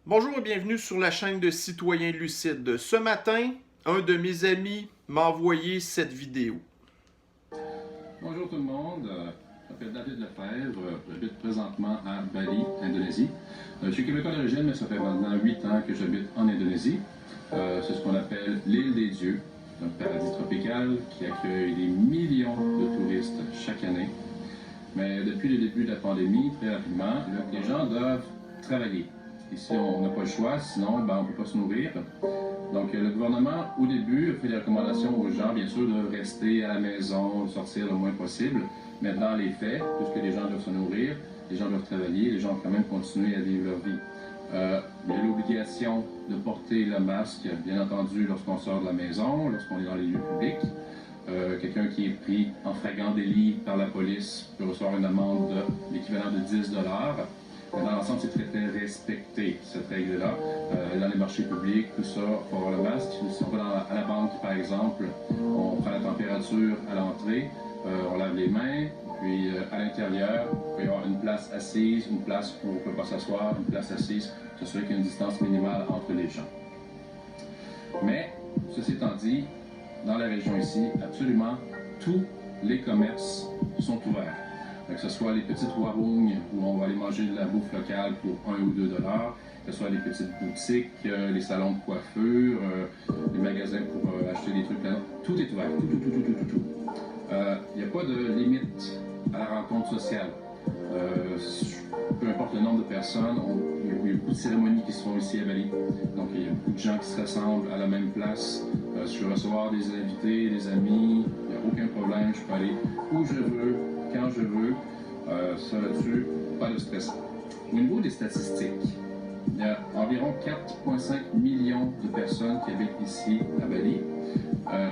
Bonjour et bienvenue sur la chaîne de Citoyens Lucides. Ce matin, un de mes amis m'a envoyé cette vidéo. Bonjour tout le monde, je m'appelle David Lefebvre, j'habite présentement à Bali, Indonésie. Je suis québécois d'origine, mais ça fait maintenant 8 ans que j'habite en Indonésie. C'est ce qu'on appelle l'île des dieux, un paradis tropical qui accueille des millions de touristes chaque année. Mais depuis le début de la pandémie, très rapidement, les gens doivent travailler. Ici, on n'a pas le choix, sinon on ne peut pas se nourrir. Donc, le gouvernement, au début, a fait des recommandations aux gens, bien sûr, de rester à la maison, de sortir le moins possible. Mais dans les faits, puisque les gens doivent se nourrir, les gens doivent travailler, les gens doivent quand même continuer à vivre leur vie. Il y a l'obligation de porter le masque, bien entendu, lorsqu'on sort de la maison, lorsqu'on est dans les lieux publics. Quelqu'un qui est pris en flagrant délit par la police peut recevoir une amende de l'équivalent de 10 $. Dans l'ensemble, c'est très respecté, cette règle-là. Dans les marchés publics, tout ça, il faut avoir le masque. Si on va à la banque, par exemple, on prend la température à l'entrée, on lave les mains, puis à l'intérieur, il peut y avoir une place assise, une place où on ne peut pas s'asseoir, une place assise, s'assurer qu'il y a une distance minimale entre les gens. Mais, ceci étant dit, dans la région ici, absolument tous les commerces sont ouverts. Que ce soit les petites warung où on va aller manger de la bouffe locale pour 1 ou 2 $, que ce soit les petites boutiques, les salons de coiffure, les magasins pour acheter des trucs là. Tout est ouvert, tout. Il n'y a pas de limite à la rencontre sociale. Peu importe le nombre de personnes, il y a beaucoup de cérémonies qui se font ici à Bali. Donc il y a beaucoup de gens qui se rassemblent à la même place. Si je veux recevoir des invités, des amis, il n'y a aucun problème, je peux aller où je veux, quand je veux. Ça là-dessus, pas de stress. Au niveau des statistiques, il y a environ 4,5 millions de personnes qui habitent ici à Bali.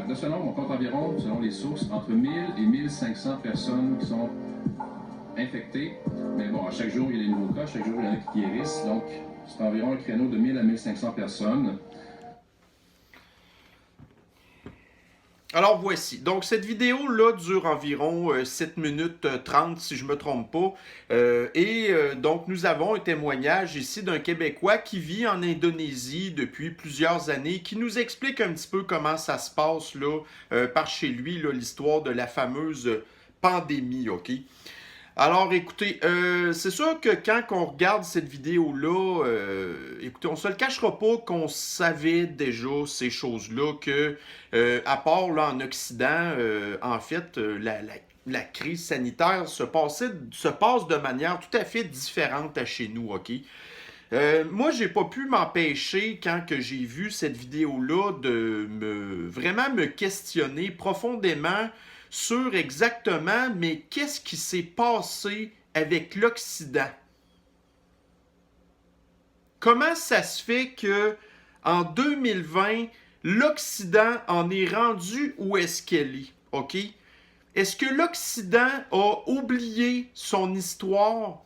De ce nombre, on compte environ, selon les sources, entre 1000 et 1500 personnes qui sont infectées. Mais bon, à chaque jour, il y a des nouveaux cas, chaque jour, il y en a qui guérissent. Donc, c'est environ un créneau de 1000 à 1500 personnes. Alors voici, donc cette vidéo-là dure environ 7 minutes 30 si je ne me trompe pas. Donc nous avons un témoignage ici d'un Québécois qui vit en Indonésie depuis plusieurs années, qui nous explique un petit peu comment ça se passe là, par chez lui, l'histoire de la fameuse pandémie, ok? Alors, écoutez, c'est sûr que quand on regarde cette vidéo-là, écoutez, on se le cachera pas qu'on savait déjà ces choses-là, que, à part là en Occident, en fait, la crise sanitaire se passe de manière tout à fait différente à chez nous, OK? Moi, j'ai pas pu m'empêcher, quand que j'ai vu cette vidéo-là, de vraiment me questionner profondément sur exactement, mais qu'est-ce qui s'est passé avec l'Occident? Comment ça se fait que en 2020, l'Occident en est rendu où est-ce qu'elle est? OK? Est-ce que l'Occident a oublié son histoire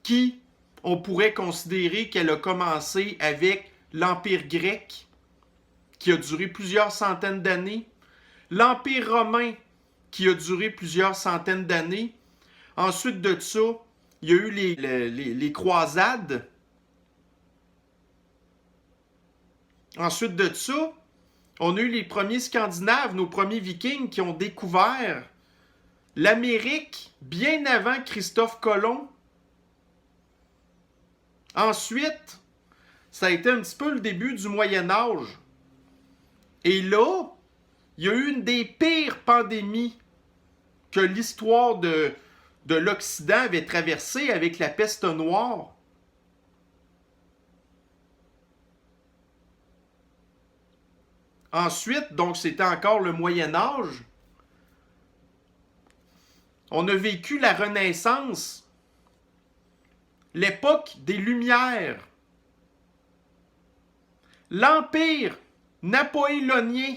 qui, on pourrait considérer qu'elle a commencé avec l'Empire grec, qui a duré plusieurs centaines d'années, l'Empire romain, qui a duré plusieurs centaines d'années. Ensuite de ça, il y a eu les croisades. Ensuite de ça, on a eu les premiers Scandinaves, nos premiers Vikings, qui ont découvert l'Amérique bien avant Christophe Colomb. Ensuite, ça a été un petit peu le début du Moyen Âge. Et là, il y a eu une des pires pandémies que l'histoire de l'Occident avait traversée avec la peste noire. Ensuite, donc c'était encore le Moyen Âge. On a vécu la Renaissance, l'époque des Lumières, l'Empire napoléonien.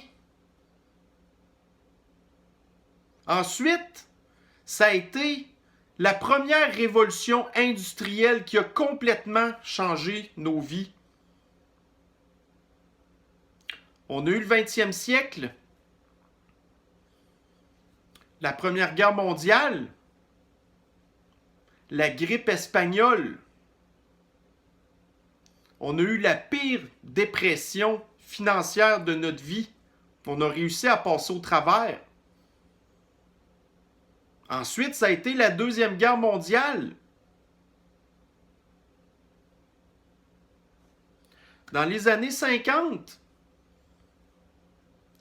Ensuite, ça a été la première révolution industrielle qui a complètement changé nos vies. On a eu le 20e siècle, la Première Guerre mondiale, la grippe espagnole, On a eu la pire dépression financière de notre vie. On a réussi à passer au travers. Ensuite, ça a été la Deuxième Guerre mondiale. Dans les années 50,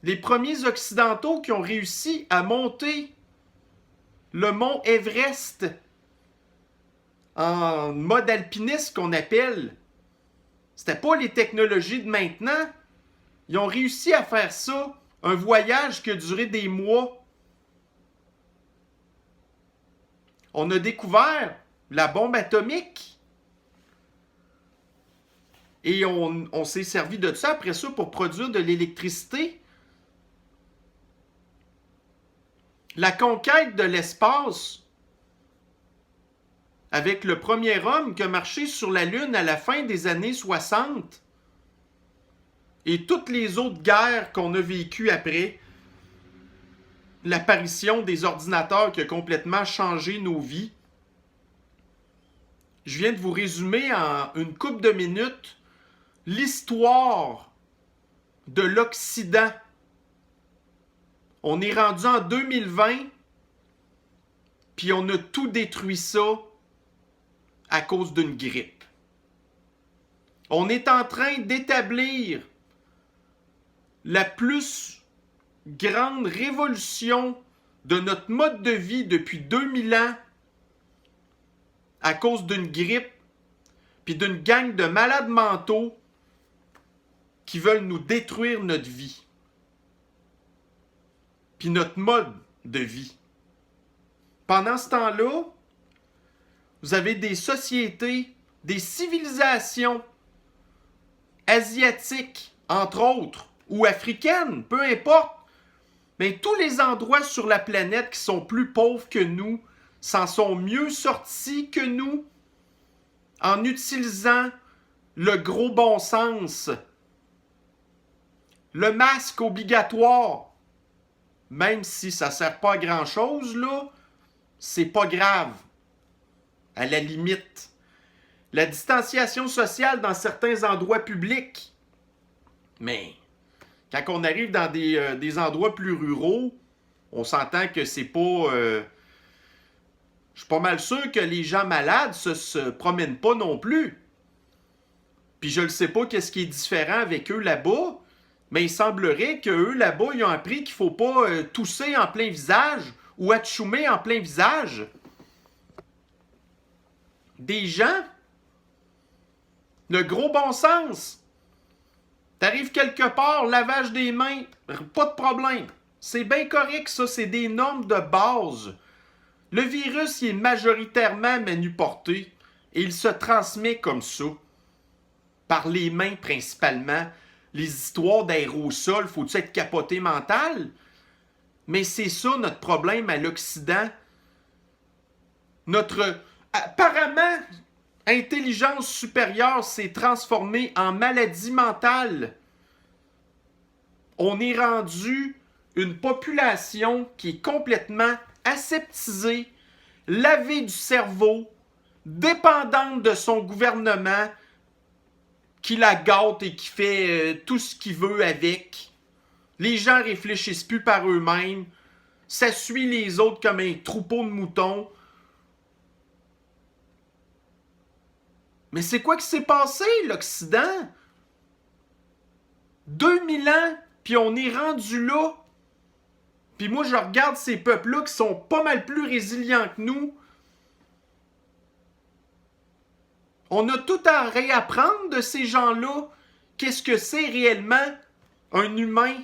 les premiers Occidentaux qui ont réussi à monter le mont Everest en mode alpiniste qu'on appelle, c'était pas les technologies de maintenant. Ils ont réussi à faire ça, un voyage qui a duré des mois. On a découvert la bombe atomique. Et on s'est servi de ça après ça pour produire de l'électricité. La conquête de l'espace, avec le premier homme qui a marché sur la Lune à la fin des années 60, et toutes les autres guerres qu'on a vécues après, l'apparition des ordinateurs qui a complètement changé nos vies. Je viens de vous résumer en une couple de minutes l'histoire de l'Occident. On est rendu en 2020, puis on a tout détruit ça à cause d'une grippe. On est en train d'établir la plus grande révolution de notre mode de vie depuis 2000 ans à cause d'une grippe puis d'une gang de malades mentaux qui veulent nous détruire notre vie puis notre mode de vie. Pendant ce temps-là, vous avez des sociétés, des civilisations asiatiques, entre autres, ou africaines, peu importe, mais tous les endroits sur la planète qui sont plus pauvres que nous s'en sont mieux sortis que nous en utilisant le gros bon sens. Le masque obligatoire, même si ça ne sert pas à grand-chose, là, c'est pas grave. À la limite. La distanciation sociale dans certains endroits publics. Mais quand on arrive dans des endroits plus ruraux, on s'entend que c'est pas... je suis pas mal sûr que les gens malades se promènent pas non plus. Puis je ne sais pas qu'est-ce qui est différent avec eux là-bas, mais il semblerait qu'eux là-bas, ils ont appris qu'il ne faut pas tousser en plein visage ou atchoumer en plein visage. Des gens, le gros bon sens. T'arrives quelque part, lavage des mains, pas de problème. C'est bien correct, ça, c'est des normes de base. Le virus, il est majoritairement manuporté et il se transmet comme ça. Par les mains principalement. Les histoires d'aérosol, faut-tu être capoté mental? Mais c'est ça notre problème à l'Occident. Notre apparemment intelligence supérieure s'est transformée en maladie mentale. On est rendu une population qui est complètement aseptisée, lavée du cerveau, dépendante de son gouvernement, qui la gâte et qui fait tout ce qu'il veut avec. Les gens réfléchissent plus par eux-mêmes. Ça suit les autres comme un troupeau de moutons. Mais c'est quoi qui s'est passé, l'Occident? 2000 ans, puis on est rendu là. Puis moi, je regarde ces peuples-là qui sont pas mal plus résilients que nous. On a tout à réapprendre de ces gens-là. Qu'est-ce que c'est réellement un humain?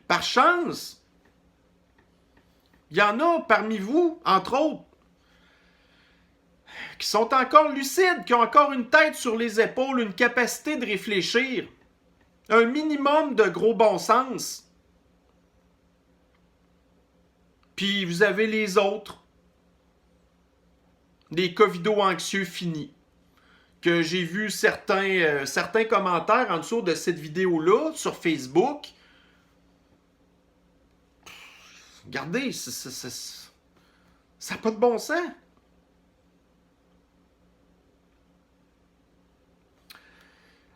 Par chance, il y en a parmi vous, entre autres, qui sont encore lucides, qui ont encore une tête sur les épaules, une capacité de réfléchir, un minimum de gros bon sens. Puis vous avez les autres, des covido-anxieux finis, que j'ai vu certains commentaires en dessous de cette vidéo-là sur Facebook. Regardez, ça n'a pas de bon sens.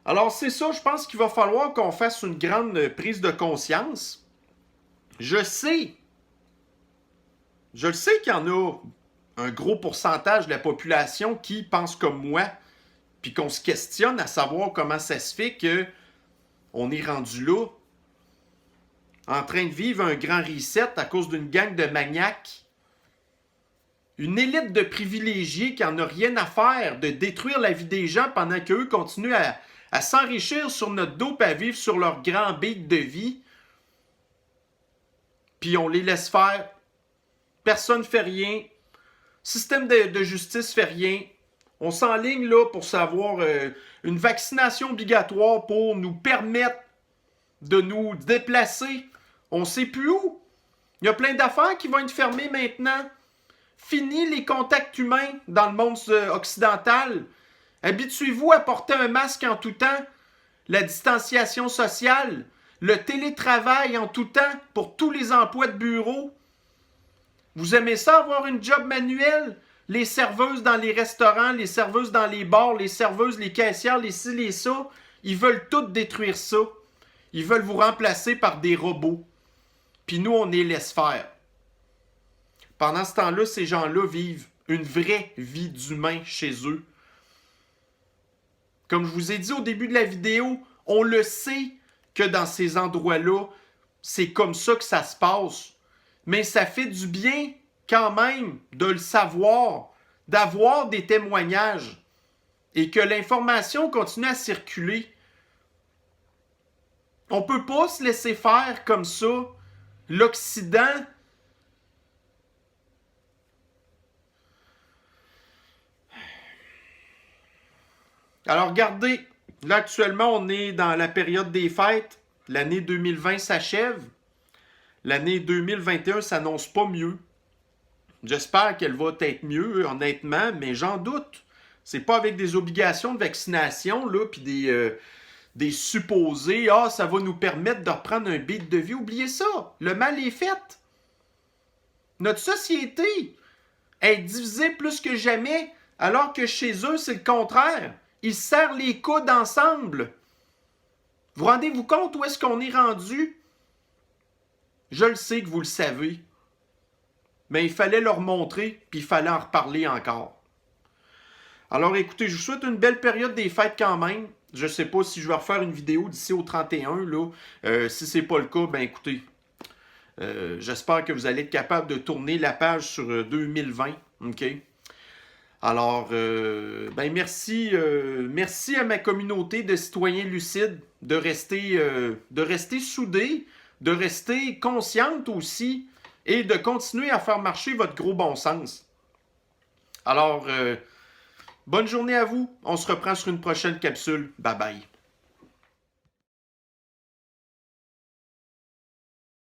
Alors c'est ça, je pense qu'il va falloir qu'on fasse une grande prise de conscience. Je sais qu'il y en a un gros pourcentage de la population qui pense comme moi, puis qu'on se questionne à savoir comment ça se fait qu'on est rendu là, en train de vivre un grand reset à cause d'une gang de maniaques, une élite de privilégiés qui n'en a rien à faire de détruire la vie des gens pendant qu'eux continuent à s'enrichir sur notre dos et à vivre sur leur grand beat de vie. Puis on les laisse faire. Personne ne fait rien. Système de justice fait rien. On s'enligne là pour savoir une vaccination obligatoire pour nous permettre de nous déplacer. On ne sait plus où. Il y a plein d'affaires qui vont être fermées maintenant. Fini les contacts humains dans le monde occidental. Habituez-vous à porter un masque en tout temps. La distanciation sociale. Le télétravail en tout temps pour tous les emplois de bureau. Vous aimez ça avoir une job manuelle? Les serveuses dans les restaurants, les serveuses dans les bars, les serveuses, les caissières, les ci, les ça, ils veulent tout détruire ça. Ils veulent vous remplacer par des robots. Puis nous, on les laisse faire. Pendant ce temps-là, ces gens-là vivent une vraie vie d'humain chez eux. Comme je vous ai dit au début de la vidéo, on le sait que dans ces endroits-là, c'est comme ça que ça se passe. Mais ça fait du bien quand même de le savoir, d'avoir des témoignages et que l'information continue à circuler. On ne peut pas se laisser faire comme ça. L'Occident, alors regardez, là actuellement on est dans la période des fêtes. L'année 2020 s'achève. L'année 2021 s'annonce pas mieux. J'espère qu'elle va être mieux, honnêtement, mais j'en doute. C'est pas avec des obligations de vaccination, là, puis des supposés, ça va nous permettre de reprendre un beat de vie. Oubliez ça, le mal est fait. Notre société est divisée plus que jamais, alors que chez eux, c'est le contraire. Ils serrent les coudes ensemble. Vous rendez-vous compte où est-ce qu'on est rendu? Je le sais que vous le savez. Mais il fallait leur montrer, puis il fallait en reparler encore. Alors écoutez, je vous souhaite une belle période des fêtes quand même. Je ne sais pas si je vais refaire une vidéo d'ici au 31, là. Si ce n'est pas le cas, ben écoutez, j'espère que vous allez être capable de tourner la page sur 2020, OK? Alors, ben merci à ma communauté de citoyens lucides de rester soudés, de rester consciente aussi et de continuer à faire marcher votre gros bon sens. Alors, bonne journée à vous. On se reprend sur une prochaine capsule. Bye bye.